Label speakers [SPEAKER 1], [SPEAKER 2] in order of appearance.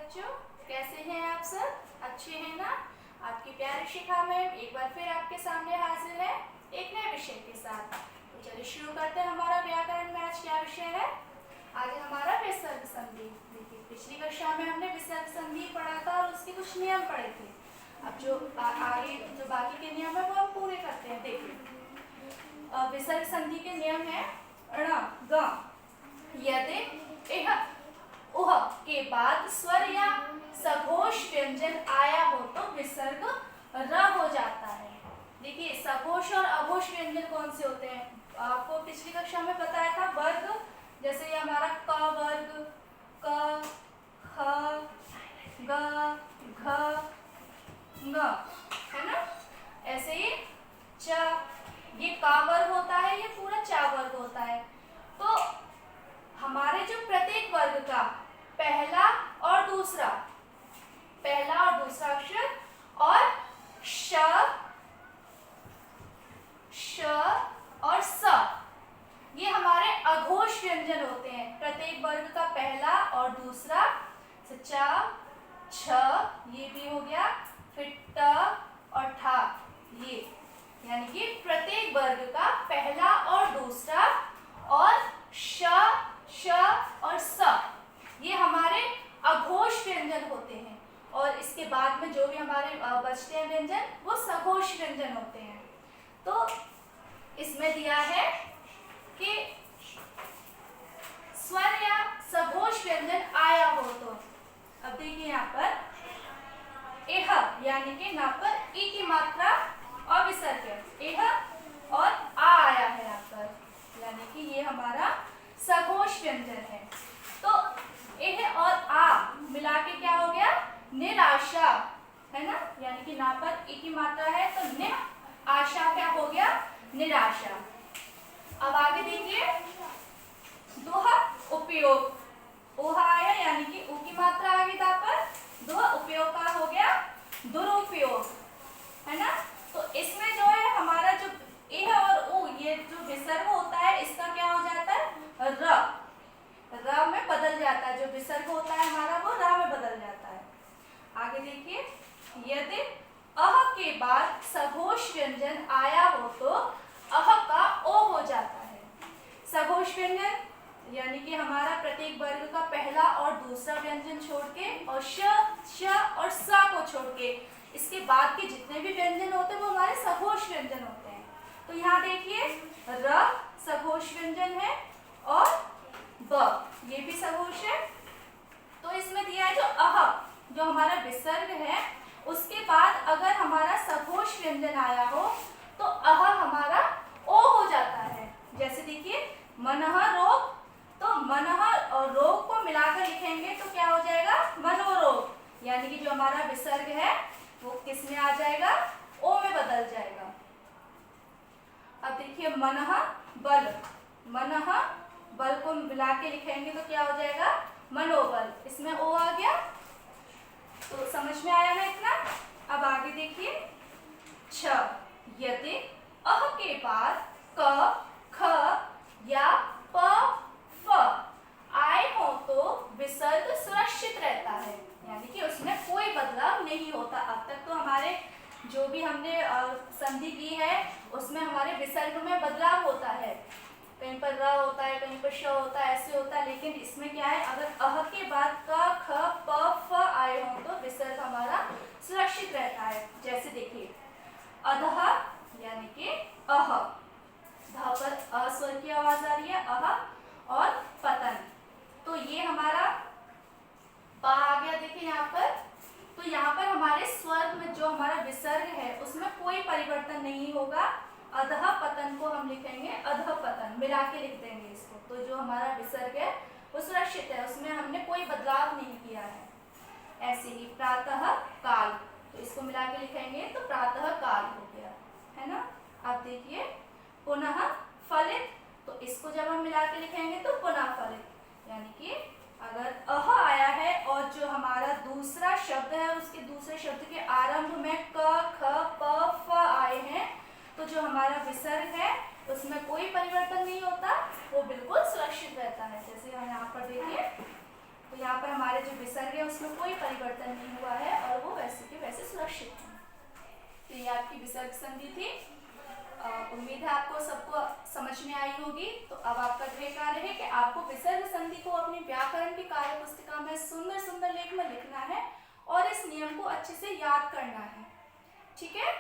[SPEAKER 1] बच्चों, कैसे हैं आप सब? अच्छे हैं ना? आपकी प्यारी शिखा मैम एक बार फिर आपके सामने हाजिर है एक नए विषय के साथ। तो चलिए शुरू करते हैं। हमारा व्याकरण में आज क्या विषय है? आज हमारा विसर्ग संधि। देखिए, पिछली कक्षा में हमने विसर्ग संधि पढ़ा था और उसके कुछ नियम पढ़े थे। अब जो आगे जो बाकी के नियम है वो हम पूरे करते हैं। देखिए, विसर्ग संधि के नियम है ण ग यदि इह उह के बाद स्वर या सघोष व्यंजन आया हो तो विसर्ग र हो जाता है। देखिए, सघोष और अघोष व्यंजन कौन से होते हैं? आपको पिछली कक्षा में बताया था। वर्ग, जैसे ये हमारा क वर्ग, क, ख, ग, घ, ङ, है ना? ऐसे ही च, ये का वर्ग होता है, ये पूरा चा वर्ग होता है। तो हमारे जो प्रत्येक वर्ग का पहला और दूसरा अक्षर और श और स, ये हमारे अघोष व्यंजन होते हैं। प्रत्येक वर्ग का पहला और दूसरा, च, छ, ये भी हो गया, फिर ट और ठा, ये यानी कि प्रत्येक वर्ग का पहला और दूसरा और श और स, ये हमारे अघोष व्यंजन होते हैं। और इसके बाद में जो भी हमारे बचते हैं व्यंजन वो सघोष व्यंजन होते हैं। तो इसमें दिया है कि स्वर या सघोष व्यंजन आया हो तो, अब देखिए यहाँ पर एह यानी कि यहाँ पर ई की मात्रा अविसर्ग है, एह और आ आया है यहाँ पर, यानी कि ये हमारा सघोष व्यंजन है। तो एह और आ मिला के क्या हो गया? निराशा, है ना? यानी कि यहाँ पर ई की मात्रा है तो नि आशा क्या हो गया? निराशा। अब आगे देखिए, दोहा उपयोग, ओहा आया यानी कि ऊ की मात्रा आ गई यहाँ पर, दोहा उपयोग का हो गया दुरुपयोग, है ना? तो इसमें जो है हमारा जो एह और ऊ, ये जो विसर्ग होता है इसका क्या हो जाता है? र में बदल जाता है। जो विसर्ग होता है हमारा वो र में बदल जाता है। आगे देखिए, यदि अह के बाद सघोष व्यंजन आया हो तो अह का ओ हो जाता है। सघोष व्यंजन यानी कि हमारा प्रत्येक वर्ग का पहला और दूसरा व्यंजन छोड़ के और श और स को छोड़ के इसके बाद के जितने भी व्यंजन होते हैं वो हमारे सघोष व्यंजन होते हैं। तो यहाँ देखिए, र सघोष व्यंजन है और ब ये भी सघोष है। तो इसमें दिया है जो अह, जो हमारा विसर्ग है उसके बाद अगर हमारा सघोष व्यंजन आया हो तो अह हमारा ओ हो जाता है। जैसे देखिए, मनः रोग, तो मनः और रोग को मिलाकर लिखेंगे तो क्या हो जाएगा? मनोरोग, यानी कि जो हमारा विसर्ग है वो किस में आ जाएगा? ओ में बदल जाएगा। अब देखिए, मनः बल, मनः बल को मिला के लिखेंगे तो क्या हो जाएगा? मनोबल, इसमें ओ आ गया। तो समझ में आया ना इतना? अब आगे देखिए, छ यदि अह के बाद क, ख या प, फ आए हो तो विसर्ग सुरक्षित रहता है, यानी कि उसमें कोई बदलाव नहीं होता। अब तक तो हमारे जो भी हमने संधि की है उसमें हमारे विसर्ग में बदलाव होता है, कहीं पर र होता है, कहीं पर श होता है, ऐसे होता है। लेकिन इसमें क्या है, अगर अह के बाद क, ख, प, फ आए हों तो विसर्ग हमारा सुरक्षित रहता है। जैसे देखिए, अधः यानी कि अह, ध पर अ स्वर की आवाज आ रही है, अह, और पतन, तो ये हमारा पा आ गया। देखिए यहाँ पर, तो यहाँ पर हमारे स्वर में जो हमारा विसर्ग है उसमें कोई परिवर्तन नहीं होगा। अधः पतन को हम लिखेंगे अधः पतन, मिला के लिख देंगे इसको। तो जो हमारा विसर्ग है वो सुरक्षित है, उसमें हमने कोई बदलाव नहीं किया है। ऐसे ही प्रातः काल, तो इसको मिला के लिखेंगे तो प्रातः काल हो गया, है ना? अब देखिए, पुनः फलित, तो इसको जब हम मिला के लिखेंगे तो पुनः फलित, यानी कि अगर अह आया है और जो हमारा दूसरा शब्द है उसके दूसरे शब्द के आरंभ में क, ख, प, फ आए हैं तो जो हमारा विसर्ग है उसमें कोई परिवर्तन नहीं होता, वो बिल्कुल सुरक्षित रहता है। जैसे हम यहाँ पर देखिए, तो यहाँ पर हमारे जो विसर्ग है उसमें कोई परिवर्तन नहीं हुआ है और वो वैसे के वैसे सुरक्षित है। तो ये आपकी विसर्ग संधि थी। उम्मीद है आपको सबको समझ में आई होगी। तो अब आपका गृह कार्य है कि आपको विसर्ग संधि को अपनी व्याकरण की कार्य पुस्तिका में सुंदर सुंदर लेख में लिखना है और इस नियम को अच्छे से याद करना है। ठीक है।